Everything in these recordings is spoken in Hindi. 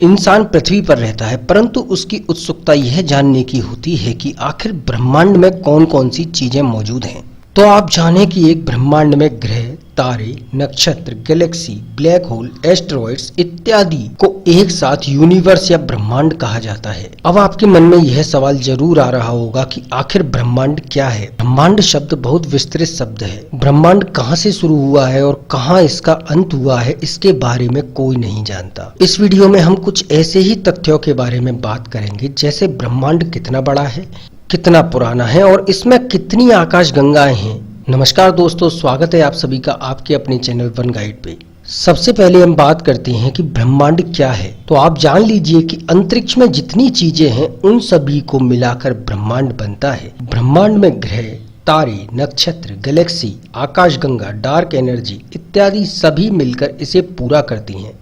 इंसान पृथ्वी पर रहता है, परंतु उसकी उत्सुकता यह जानने की होती है कि आखिर ब्रह्मांड में कौन कौन सी चीजें मौजूद हैं। तो आप जानें कि एक ब्रह्मांड में ग्रह, तारे, नक्षत्र, गैलेक्सी, ब्लैक होल, एस्टेरॉइड्स इत्यादि को एक साथ यूनिवर्स या ब्रह्मांड कहा जाता है। अब आपके मन में यह सवाल जरूर आ रहा होगा कि आखिर ब्रह्मांड क्या है। ब्रह्मांड शब्द बहुत विस्तृत शब्द है। ब्रह्मांड कहाँ से शुरू हुआ है और कहाँ इसका अंत हुआ है, इसके बारे में कोई नहीं जानता। इस वीडियो में हम कुछ ऐसे ही तथ्यों के बारे में बात करेंगे, जैसे ब्रह्मांड कितना बड़ा है, कितना पुराना है और इसमें कितनी आकाश गंगाएं हैं। नमस्कार दोस्तों, स्वागत है आप सभी का आपके अपने चैनल वन गाइड पे। सबसे पहले हम बात करते हैं कि ब्रह्मांड क्या है। तो आप जान लीजिए कि अंतरिक्ष में जितनी चीजें हैं उन सभी को मिलाकर ब्रह्मांड बनता है। ब्रह्मांड में ग्रह, तारे, नक्षत्र, गैलेक्सी, आकाशगंगा, डार्क एनर्जी इत्यादि सभी मिलकर इसे पूरा करती हैं।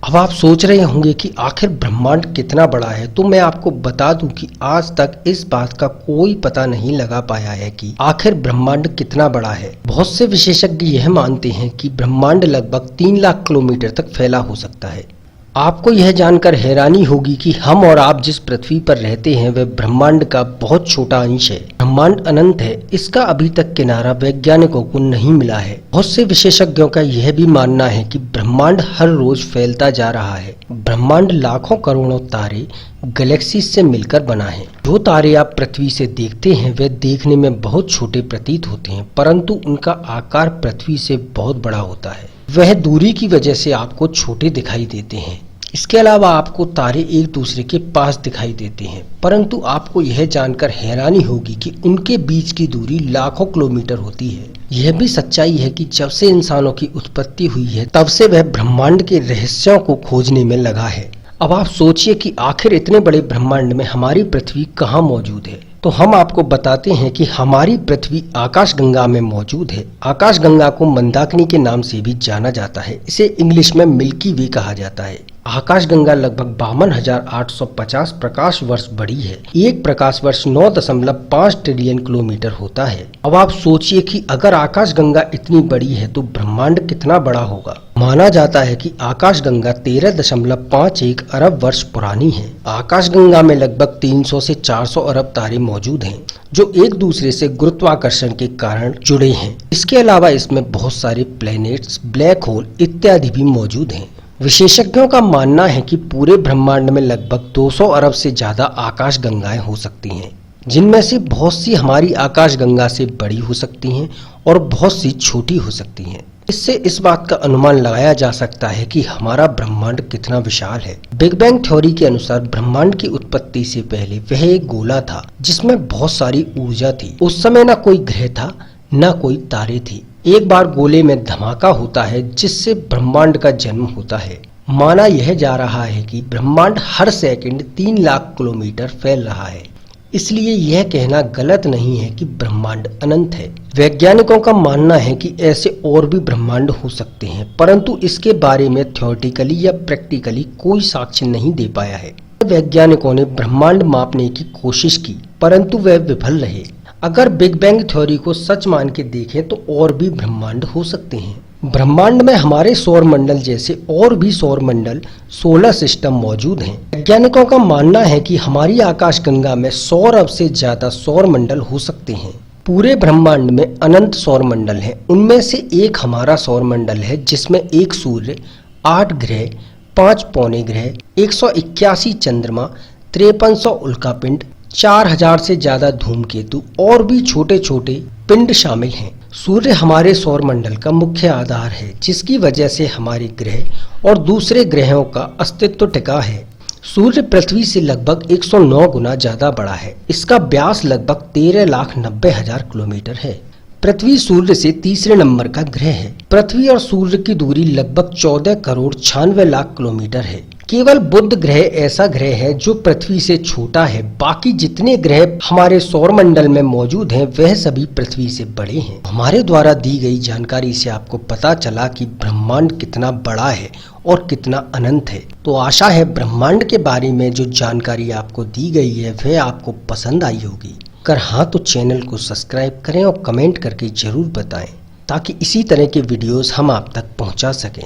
अब आप सोच रहे होंगे कि आखिर ब्रह्मांड कितना बड़ा है, तो मैं आपको बता दूं कि आज तक इस बात का कोई पता नहीं लगा पाया है कि आखिर ब्रह्मांड कितना बड़ा है। बहुत से विशेषज्ञ यह मानते हैं कि ब्रह्मांड लगभग 3 लाख किलोमीटर तक फैला हो सकता है। आपको यह जानकर हैरानी होगी कि हम और आप जिस पृथ्वी पर रहते हैं वह ब्रह्मांड का बहुत छोटा अंश है। ब्रह्मांड अनंत है, इसका अभी तक किनारा वैज्ञानिकों को नहीं मिला है। बहुत से विशेषज्ञों का यह भी मानना है कि ब्रह्मांड हर रोज फैलता जा रहा है। ब्रह्मांड लाखों करोड़ों तारे, गैलेक्सी से मिलकर बना है। जो तारे आप पृथ्वी से देखते हैं वे देखने में बहुत छोटे प्रतीत होते हैं, परंतु उनका आकार पृथ्वी से बहुत बड़ा होता है। वह दूरी की वजह से आपको छोटे दिखाई देते हैं। इसके अलावा आपको तारे एक दूसरे के पास दिखाई देते हैं, परंतु आपको यह जानकर हैरानी होगी कि उनके बीच की दूरी लाखों किलोमीटर होती है। यह भी सच्चाई है कि जब से इंसानों की उत्पत्ति हुई है तब से वह ब्रह्मांड के रहस्यों को खोजने में लगा है। अब आप सोचिए कि आखिर इतने बड़े ब्रह्मांड में हमारी पृथ्वी कहाँ मौजूद है। तो हम आपको बताते हैं कि हमारी पृथ्वी आकाशगंगा में मौजूद है। आकाशगंगा को मंदाकिनी के नाम से भी जाना जाता है। इसे इंग्लिश में मिल्की वे कहा जाता है। आकाशगंगा लगभग 52,850 प्रकाश वर्ष बड़ी है। एक प्रकाश वर्ष 9.5 ट्रिलियन किलोमीटर होता है। अब आप सोचिए कि अगर आकाशगंगा इतनी बड़ी है तो ब्रह्मांड कितना बड़ा होगा। माना जाता है कि आकाशगंगा 13.51 अरब वर्ष पुरानी है। आकाशगंगा में लगभग 300 से 400 अरब तारे मौजूद हैं, जो एक दूसरे से गुरुत्वाकर्षण के कारण जुड़े हैं। इसके अलावा इसमें बहुत सारे प्लैनेट्स, ब्लैक होल इत्यादि भी मौजूद हैं। विशेषज्ञों का मानना है कि पूरे ब्रह्मांड में लगभग 200 अरब से ज्यादा आकाशगंगाएं हो सकती हैं, जिनमें से बहुत सी हमारी आकाशगंगा से बड़ी हो सकती हैं और बहुत सी छोटी हो सकती हैं। इससे इस बात का अनुमान लगाया जा सकता है कि हमारा ब्रह्मांड कितना विशाल है। बिग बैंग थ्योरी के अनुसार ब्रह्मांड की उत्पत्ति से पहले वह एक गोला था जिसमें बहुत सारी ऊर्जा थी। उस समय न कोई ग्रह था न कोई तारे थे। एक बार गोले में धमाका होता है जिससे ब्रह्मांड का जन्म होता है। माना यह जा रहा है कि ब्रह्मांड हर सेकंड 3 लाख किलोमीटर फैल रहा है, इसलिए यह कहना गलत नहीं है कि ब्रह्मांड अनंत है। वैज्ञानिकों का मानना है कि ऐसे और भी ब्रह्मांड हो सकते हैं, परंतु इसके बारे में थ्योरेटिकली या प्रैक्टिकली कोई साक्ष्य नहीं दे पाया है। वैज्ञानिकों ने ब्रह्मांड मापने की कोशिश की, परंतु वह विफल रहे। अगर बिग बैंग थ्योरी को सच मान के देखें तो और भी ब्रह्मांड हो सकते हैं। ब्रह्मांड में हमारे सौर मंडल जैसे और भी सौर मंडल, सोलर सिस्टम मौजूद हैं। वैज्ञानिकों का मानना है कि हमारी आकाशगंगा में 100 अरब से ज्यादा सौर मंडल हो सकते हैं। पूरे ब्रह्मांड में अनंत सौर मंडल हैं। उनमें से एक हमारा सौर मंडल है, जिसमें एक सूर्य, 8 ग्रह, 5 पौने ग्रह, 181 चंद्रमा, 5300 उल्कापिंड, 4000 से ज्यादा धूमकेतु और भी छोटे छोटे पिंड शामिल हैं। सूर्य हमारे सौर मंडल का मुख्य आधार है, जिसकी वजह से हमारे ग्रह और दूसरे ग्रहों का अस्तित्व टिका है। सूर्य पृथ्वी से लगभग 109 गुना ज्यादा बड़ा है। इसका व्यास लगभग 13,90,000 किलोमीटर है। पृथ्वी सूर्य से तीसरे नंबर का ग्रह है। पृथ्वी और सूर्य की दूरी लगभग 14 करोड़ 96 लाख किलोमीटर है। केवल बुध ग्रह ऐसा ग्रह है जो पृथ्वी से छोटा है। बाकी जितने ग्रह हमारे सौर मंडल में मौजूद हैं वह सभी पृथ्वी से बड़े हैं। हमारे द्वारा दी गई जानकारी से आपको पता चला कि ब्रह्मांड कितना बड़ा है और कितना अनंत है। तो आशा है ब्रह्मांड के बारे में जो जानकारी आपको दी गई है वह आपको पसंद आई होगी। अगर हाँ तो चैनल को सब्सक्राइब करें और कमेंट करके जरूर बताएं, ताकि इसी तरह के वीडियोस हम आप तक पहुंचा सकें।